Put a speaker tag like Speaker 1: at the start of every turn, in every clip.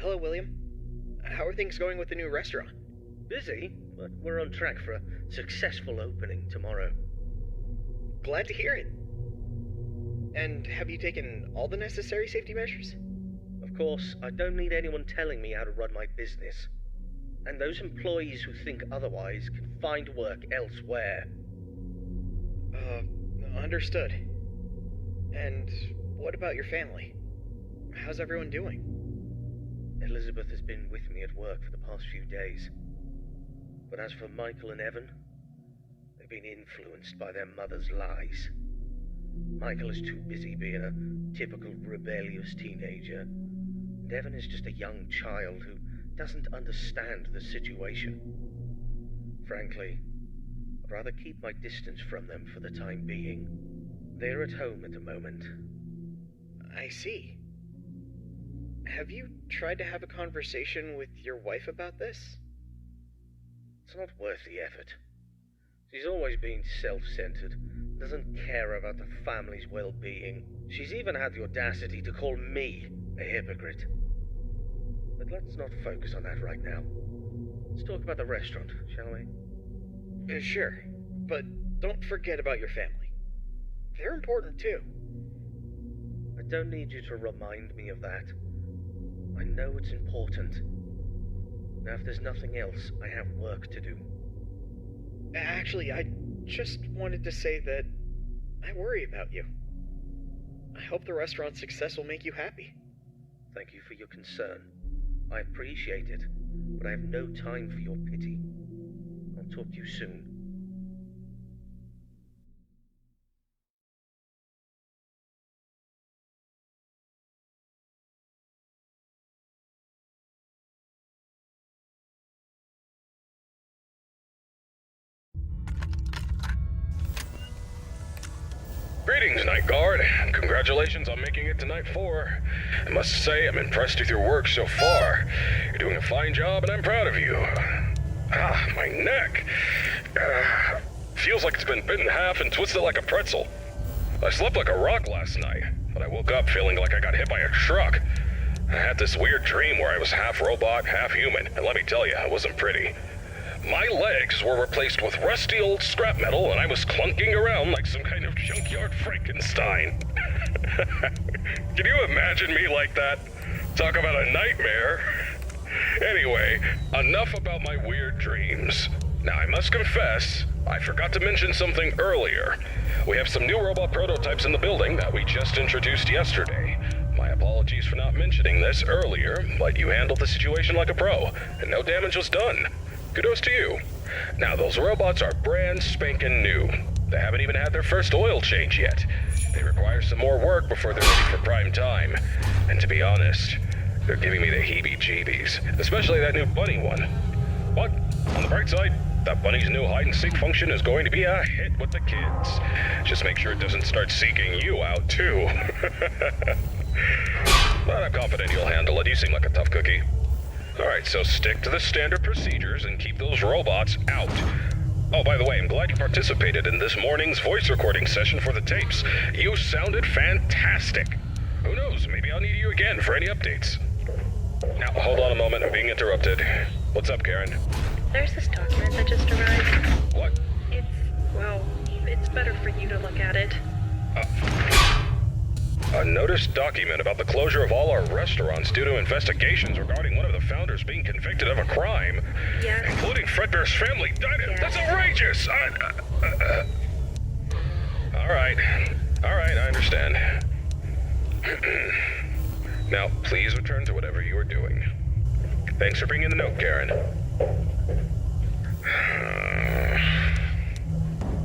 Speaker 1: Hello, William. How are things going with the new restaurant?
Speaker 2: Busy, but we're on track for a successful opening tomorrow.
Speaker 1: Glad to hear it. And have you taken all the necessary safety measures?
Speaker 2: Of course, I don't need anyone telling me how to run my business. And those employees who think otherwise can find work elsewhere.
Speaker 1: Understood. And what about your family? How's everyone doing?
Speaker 2: Elizabeth has been with me at work for the past few days. But as for Michael and Evan, they've been influenced by their mother's lies. Michael is too busy being a typical rebellious teenager, and Evan is just a young child who doesn't understand the situation. Frankly, I'd rather keep my distance from them for the time being. They're at home at the moment.
Speaker 1: I see. Have you tried to have a conversation with your wife about this?
Speaker 2: It's not worth the effort. She's always been self-centered, doesn't care about the family's well-being. She's even had the audacity to call me a hypocrite. But let's not focus on that right now. Let's talk about the restaurant, shall we?
Speaker 1: Sure, but don't forget about your family. They're important too.
Speaker 2: I don't need you to remind me of that. I know it's important. Now, if there's nothing else, I have work to do.
Speaker 1: Actually, I just wanted to say that I worry about you. I hope the restaurant's success will make you happy.
Speaker 2: Thank you for your concern. I appreciate it, but I have no time for your pity. I'll talk to you soon.
Speaker 3: Greetings, Night Guard. Congratulations on making it to Night 4. I must say, I'm impressed with your work so far. You're doing a fine job, and I'm proud of you. My neck. Feels like it's been bitten in half and twisted like a pretzel. I slept like a rock last night, but I woke up feeling like I got hit by a truck. I had this weird dream where I was half robot, half human, and let me tell you, it wasn't pretty. My legs were replaced with rusty old scrap metal, and I was clunking around like some kind of junkyard Frankenstein. Can you imagine me like that? Talk about a nightmare. Anyway, enough about my weird dreams. Now, I must confess, I forgot to mention something earlier. We have some new robot prototypes in the building that we just introduced yesterday. My apologies for not mentioning this earlier, but you handled the situation like a pro, and no damage was done. Kudos to you. Now, those robots are brand spanking new. They haven't even had their first oil change yet. They require some more work before they're ready for prime time. And to be honest, they're giving me the heebie-jeebies, especially that new bunny one. But, on the bright side, that bunny's new hide-and-seek function is going to be a hit with the kids. Just make sure it doesn't start seeking you out, too. But I'm confident you'll handle it. You seem like a tough cookie. Alright, so stick to the standard procedures and keep those robots out. Oh, by the way, I'm glad you participated in this morning's voice recording session for the tapes. You sounded fantastic. Who knows, maybe I'll need you again for any updates. Now, hold on a moment, I'm being interrupted. What's up, Karen?
Speaker 4: There's this document that just arrived.
Speaker 3: What?
Speaker 4: It's better for you to look at it.
Speaker 3: A notice document about the closure of all our restaurants due to investigations regarding one of the founders being convicted of a crime.
Speaker 4: Yes.
Speaker 3: Including Fredbear's family.
Speaker 4: Yes.
Speaker 3: That's outrageous! Alright, I understand. Now, please return to whatever you are doing. Thanks for bringing the note, Karen.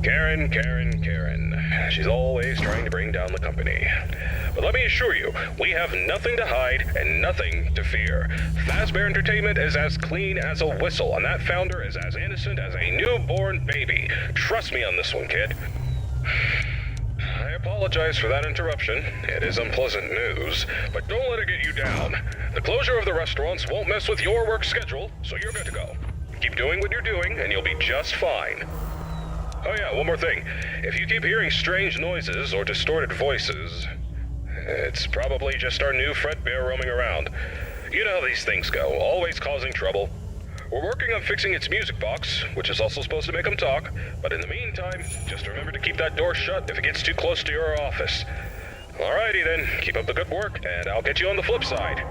Speaker 3: Karen. She's always trying to bring down the company. But let me assure you, we have nothing to hide and nothing to fear. Fazbear Entertainment is as clean as a whistle, and that founder is as innocent as a newborn baby. Trust me on this one, kid. I apologize for that interruption. It is unpleasant news, but don't let it get you down. The closure of the restaurants won't mess with your work schedule, so you're good to go. Keep doing what you're doing, and you'll be just fine. Oh yeah, one more thing. If you keep hearing strange noises or distorted voices, it's probably just our new Fredbear roaming around. You know how these things go, always causing trouble. We're working on fixing its music box, which is also supposed to make them talk, but in the meantime, just remember to keep that door shut if it gets too close to your office. Alrighty then, keep up the good work, and I'll get you on the flip side.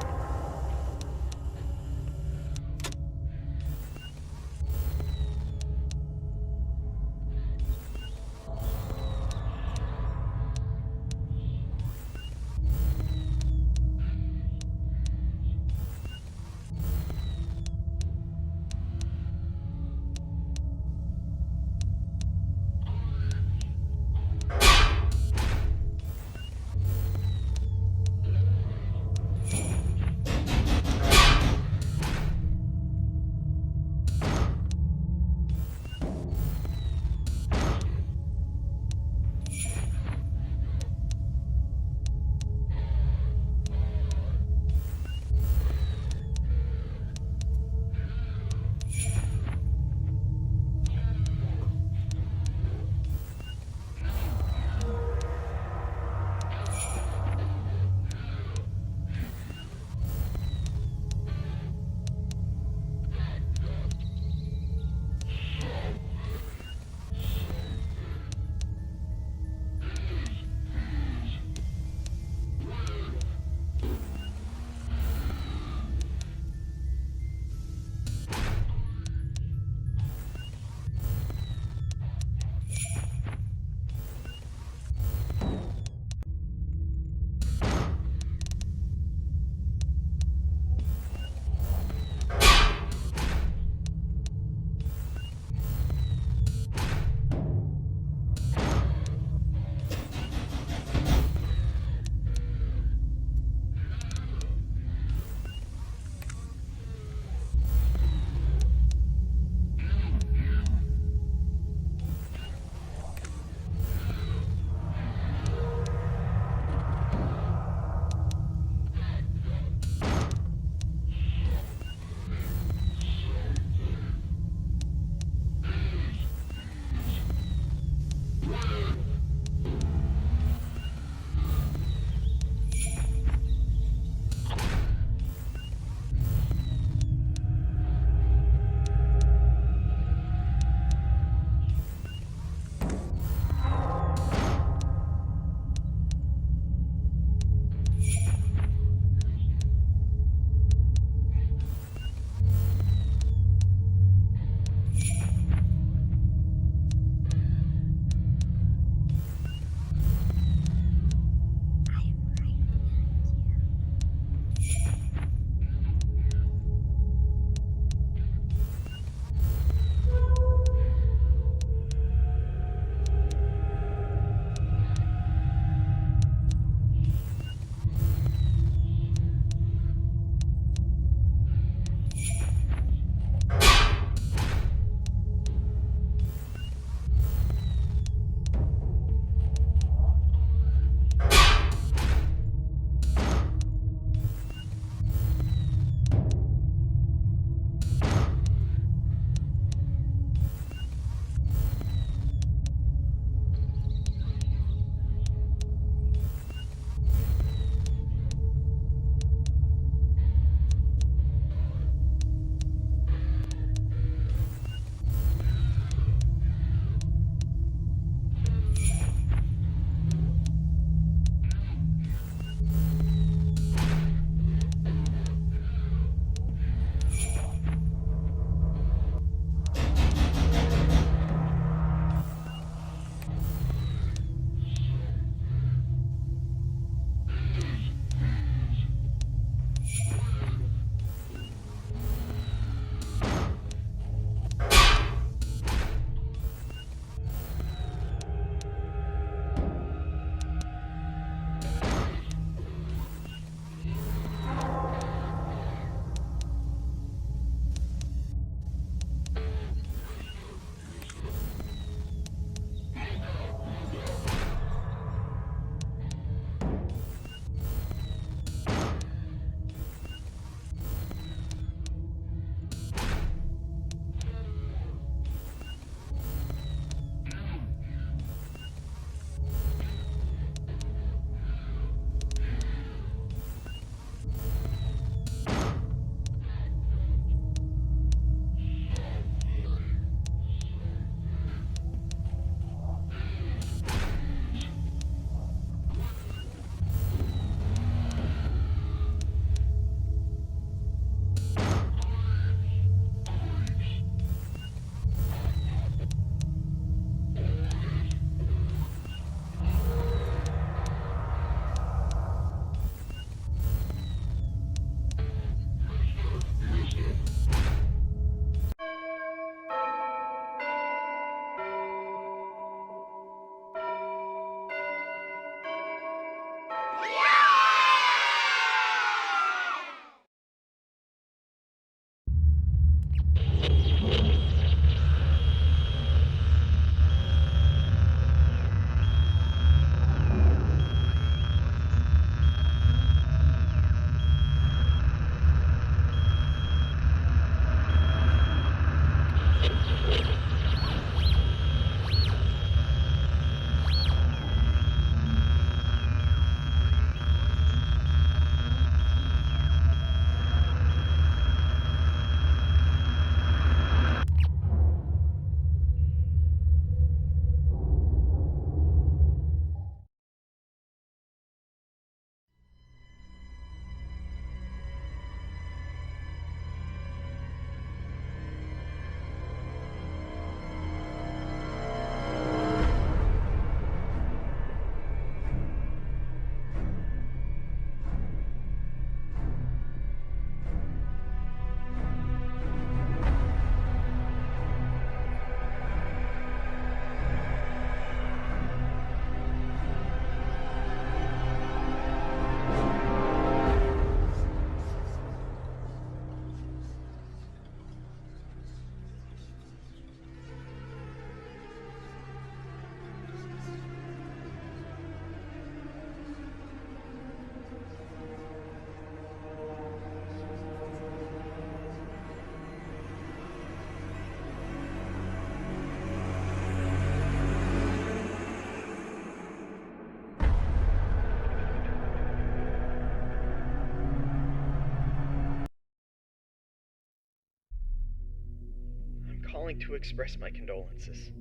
Speaker 1: calling to express my condolences.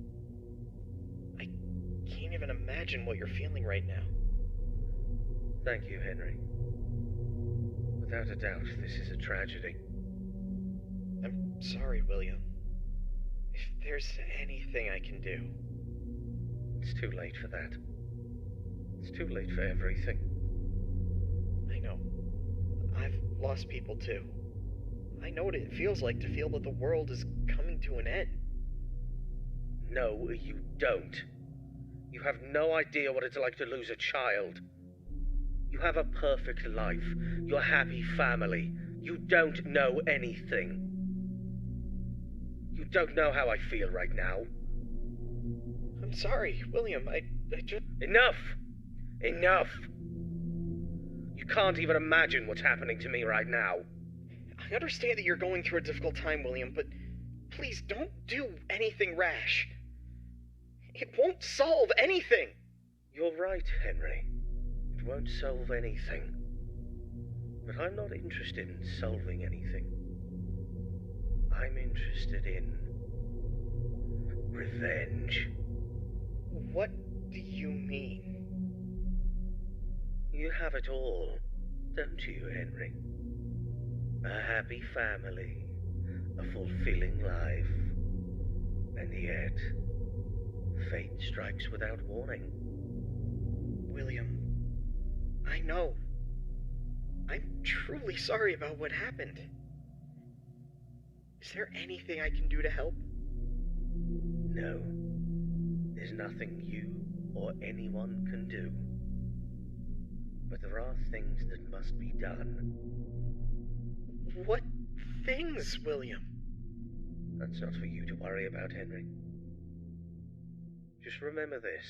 Speaker 1: I can't even imagine what you're feeling right now.
Speaker 2: Thank you, Henry. Without a doubt, this is a tragedy.
Speaker 1: I'm sorry, William. If there's anything I can do...
Speaker 2: It's too late for that. It's too late for everything.
Speaker 1: I know. I've lost people too. I know what it feels like to feel that the world is coming to an end.
Speaker 2: No, you don't. You have no idea what it's like to lose a child. You have a perfect life. You're a happy family. You don't know anything. You don't know how I feel right now.
Speaker 1: I'm sorry, William. I just...
Speaker 2: Enough! Enough! You can't even imagine what's happening to me right now.
Speaker 1: I understand that you're going through a difficult time, William, but please don't do anything rash. It won't solve anything.
Speaker 2: You're right, Henry. It won't solve anything. But I'm not interested in solving anything. I'm interested in... revenge.
Speaker 1: What do you mean?
Speaker 2: You have it all, don't you, Henry? A happy family, a fulfilling life, and yet, fate strikes without warning.
Speaker 1: William, I know. I'm truly sorry about what happened. Is there anything I can do to help?
Speaker 2: No, there's nothing you or anyone can do. But there are things that must be done.
Speaker 1: What things, William?
Speaker 2: That's not for you to worry about, Henry. Just remember this.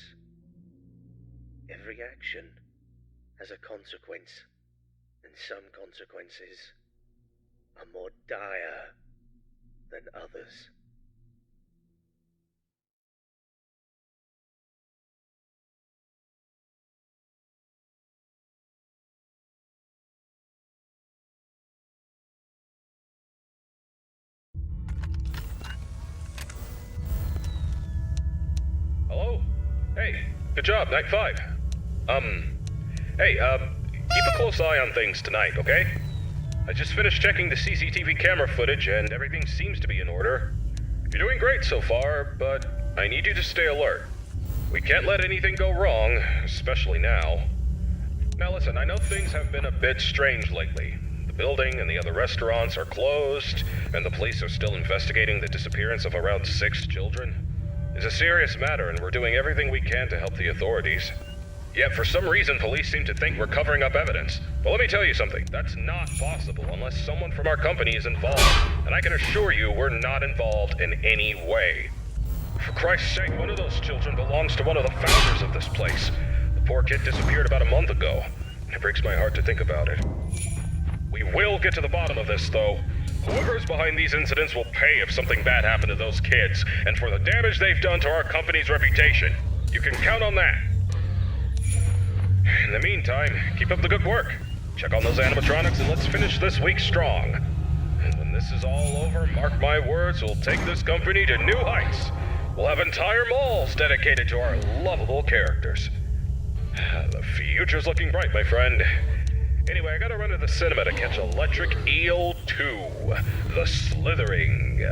Speaker 2: Every action has a consequence, and some consequences are more dire than others.
Speaker 3: Hello? Hey, good job, Night 5. Hey, keep a close eye on things tonight, okay? I just finished checking the CCTV camera footage and everything seems to be in order. You're doing great so far, but I need you to stay alert. We can't let anything go wrong, especially now. Now listen, I know things have been a bit strange lately. The building and the other restaurants are closed, and the police are still investigating the disappearance of around 6 children. It's a serious matter, and we're doing everything we can to help the authorities. Yet for some reason, police seem to think we're covering up evidence. But let me tell you something, that's not possible unless someone from our company is involved. And I can assure you we're not involved in any way. For Christ's sake, one of those children belongs to one of the founders of this place. The poor kid disappeared about a month ago, and it breaks my heart to think about it. We will get to the bottom of this, though. Whoever's behind these incidents will pay if something bad happened to those kids, and for the damage they've done to our company's reputation. You can count on that. In the meantime, keep up the good work. Check on those animatronics and let's finish this week strong. And when this is all over, mark my words, we'll take this company to new heights. We'll have entire malls dedicated to our lovable characters. The future's looking bright, my friend. Anyway, I gotta run to the cinema to catch Electric Eel 2, The Slithering.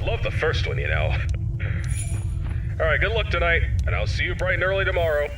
Speaker 3: Love the first one, you know. Alright, good luck tonight, and I'll see you bright and early tomorrow.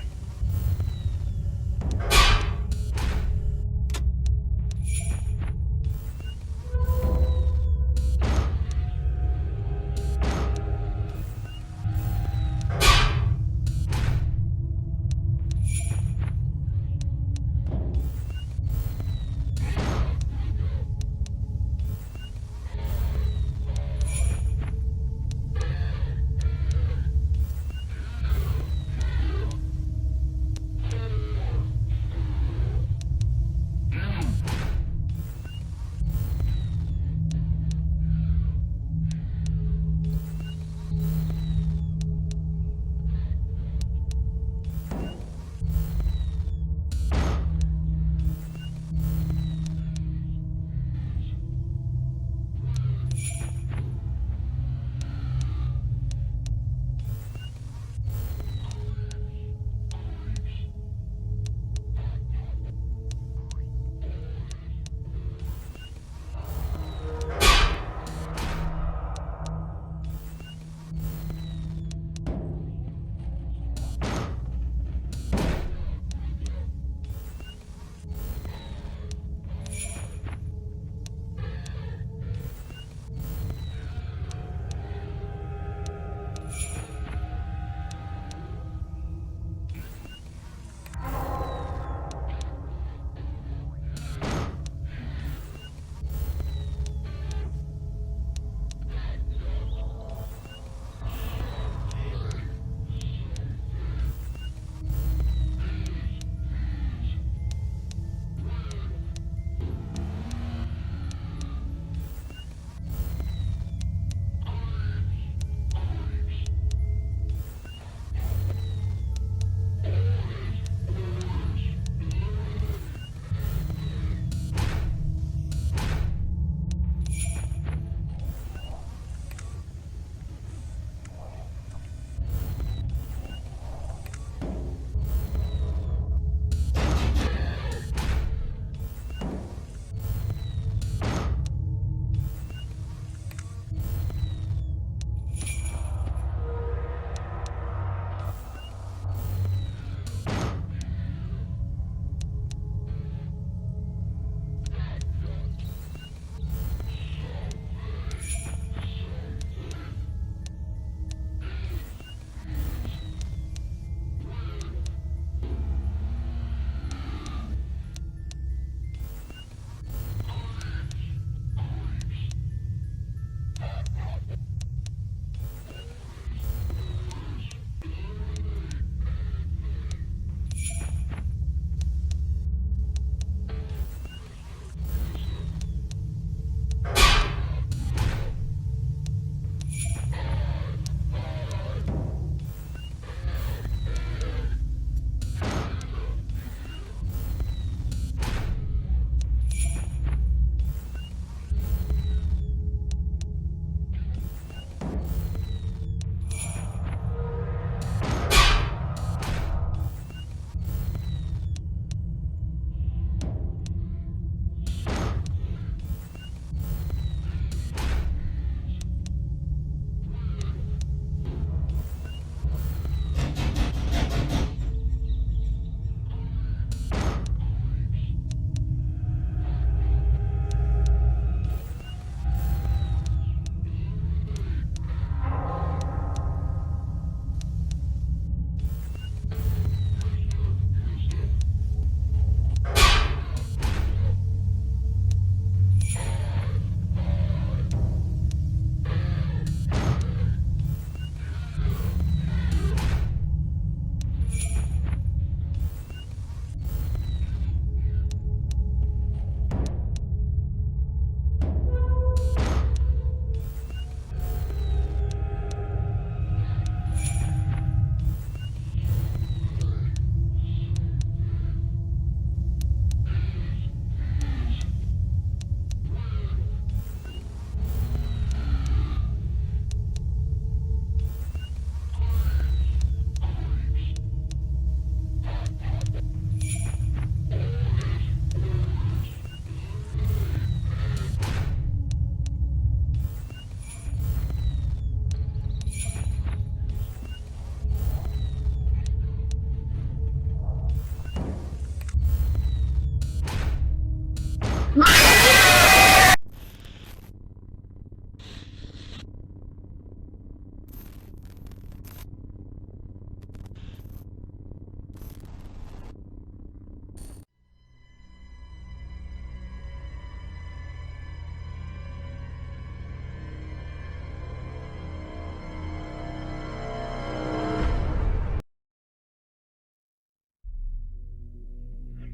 Speaker 1: I'm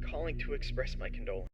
Speaker 1: calling to express my condolences.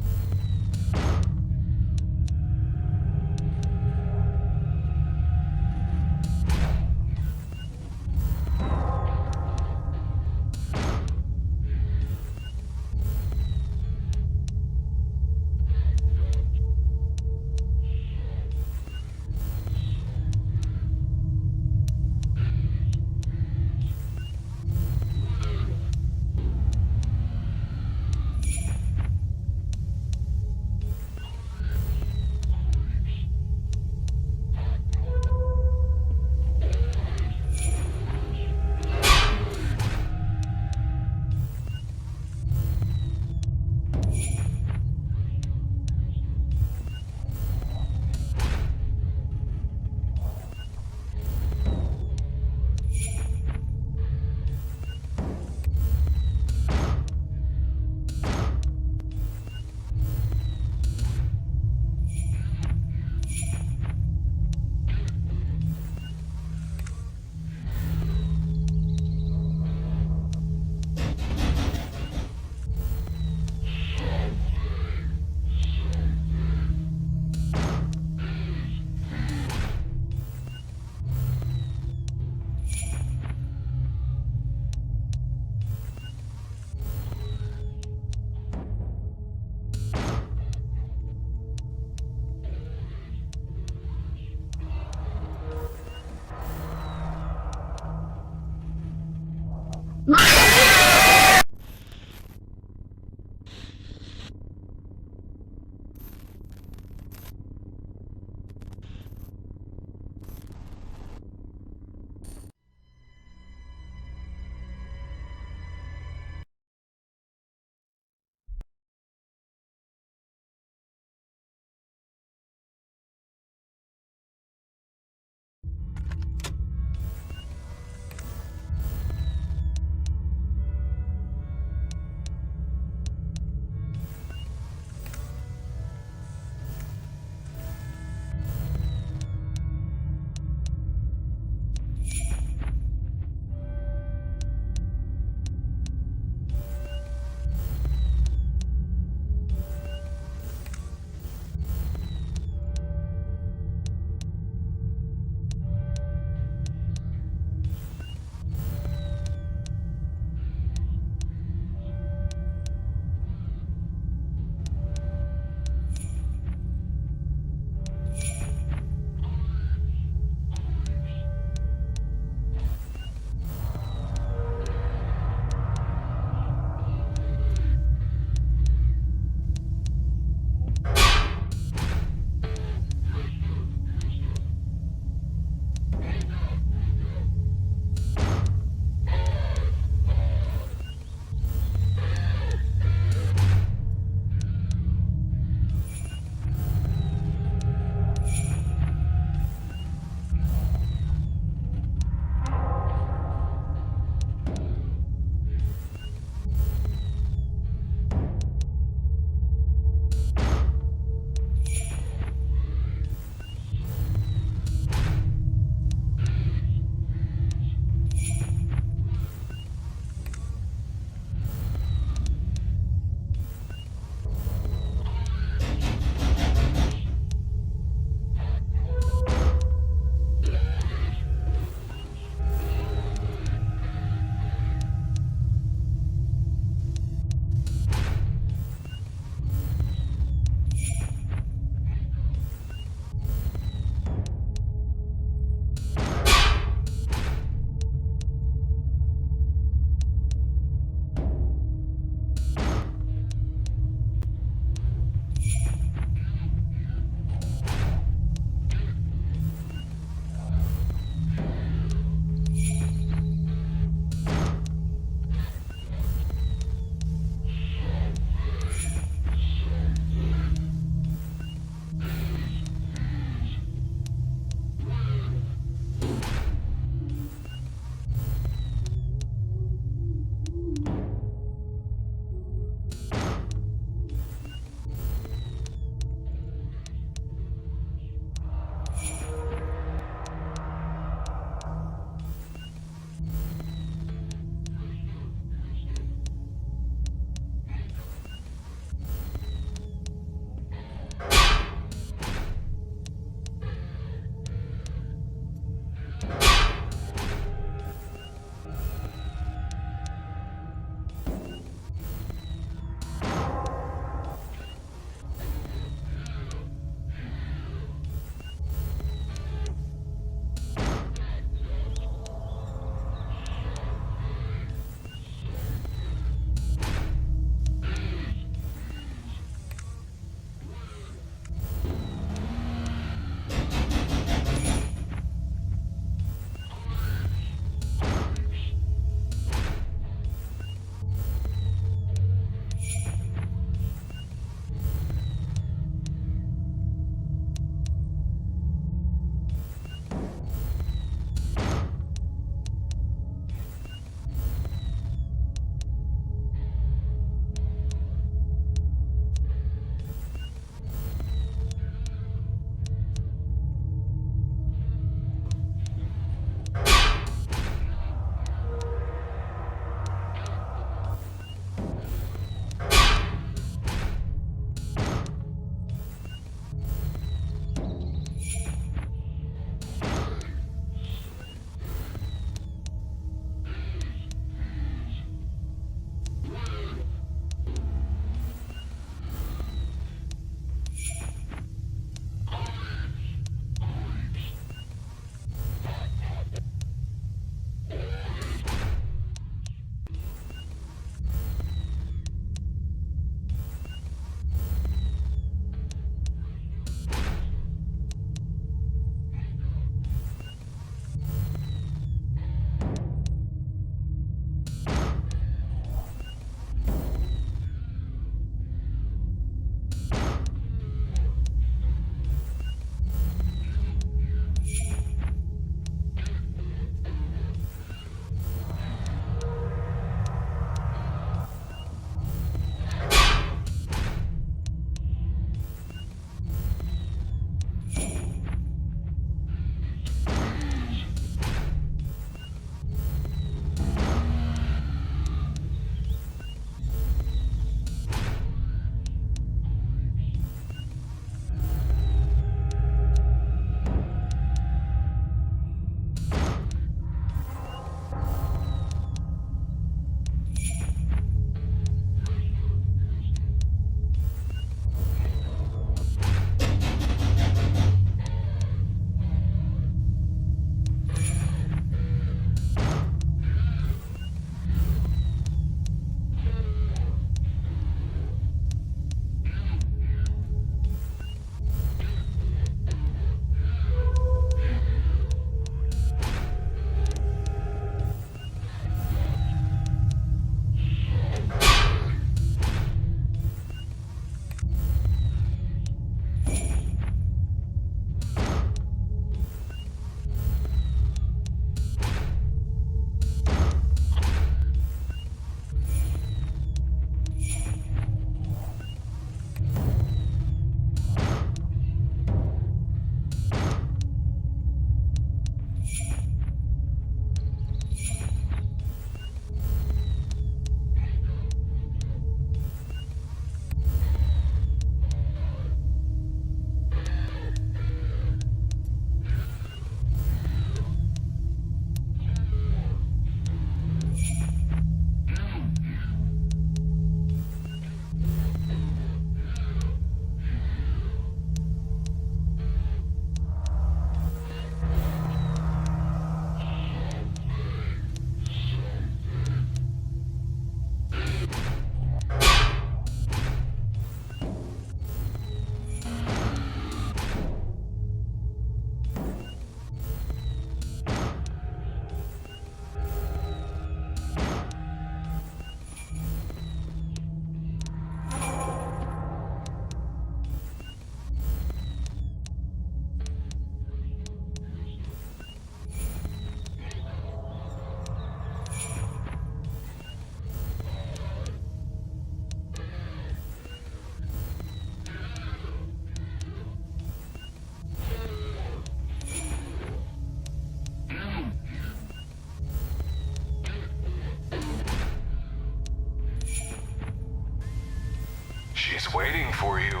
Speaker 3: She's waiting for you.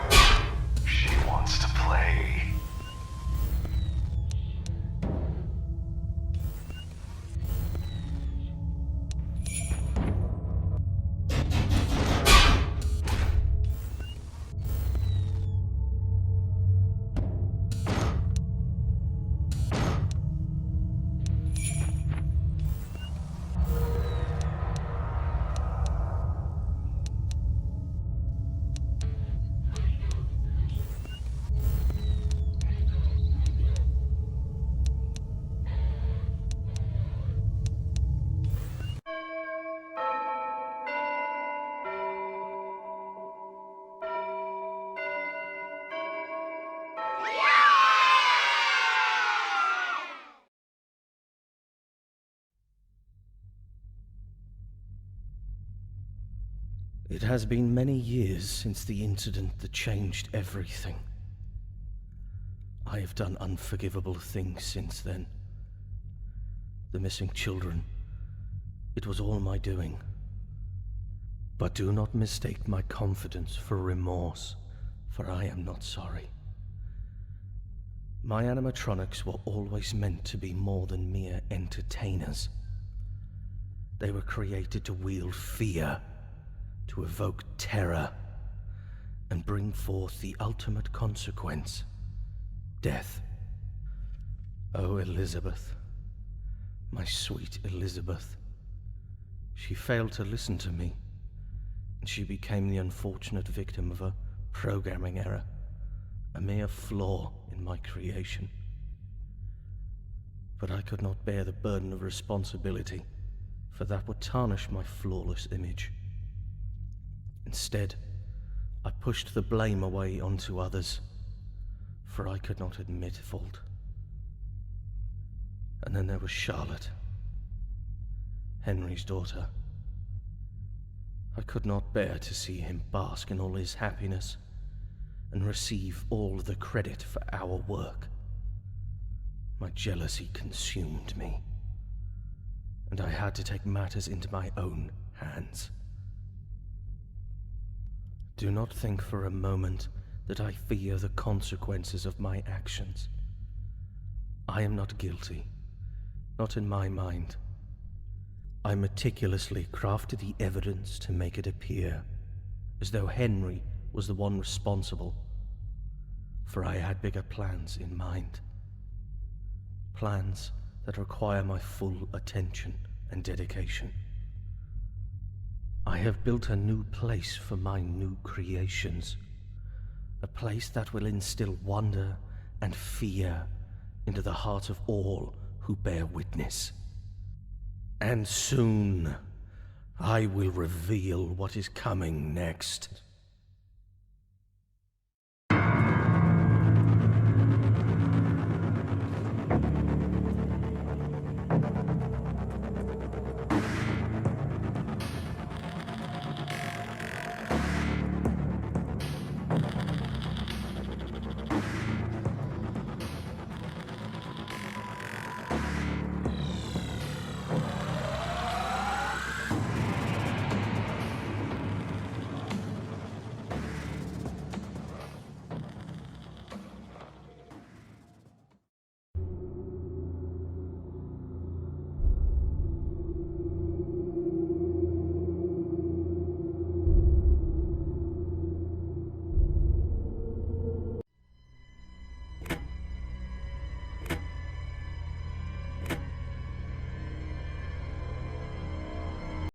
Speaker 3: She wants to play.
Speaker 5: It has been many years since the incident that changed everything. I have done unforgivable things since then. The missing children, it was all my doing. But do not mistake my confidence for remorse, for I am not sorry. My animatronics were always meant to be more than mere entertainers. They were created to wield fear, to evoke terror, and bring forth the ultimate consequence, death. Oh, Elizabeth, my sweet Elizabeth. She failed to listen to me, and she became the unfortunate victim of a programming error, a mere flaw in my creation. But I could not bear the burden of responsibility, for that would tarnish my flawless image. Instead, I pushed the blame away onto others, for I could not admit fault. And then there was Charlotte, Henry's daughter. I could not bear to see him bask in all his happiness and receive all the credit for our work. My jealousy consumed me, and I had to take matters into my own hands. Do not think for a moment that I fear the consequences of my actions. I am not guilty, not in my mind. I meticulously crafted the evidence to make it appear as though Henry was the one responsible, for I had bigger plans in mind. Plans that require my full attention and dedication. I have built a new place for my new creations, a place that will instill wonder and fear into the heart of all who bear witness. And soon, I will reveal what is coming next.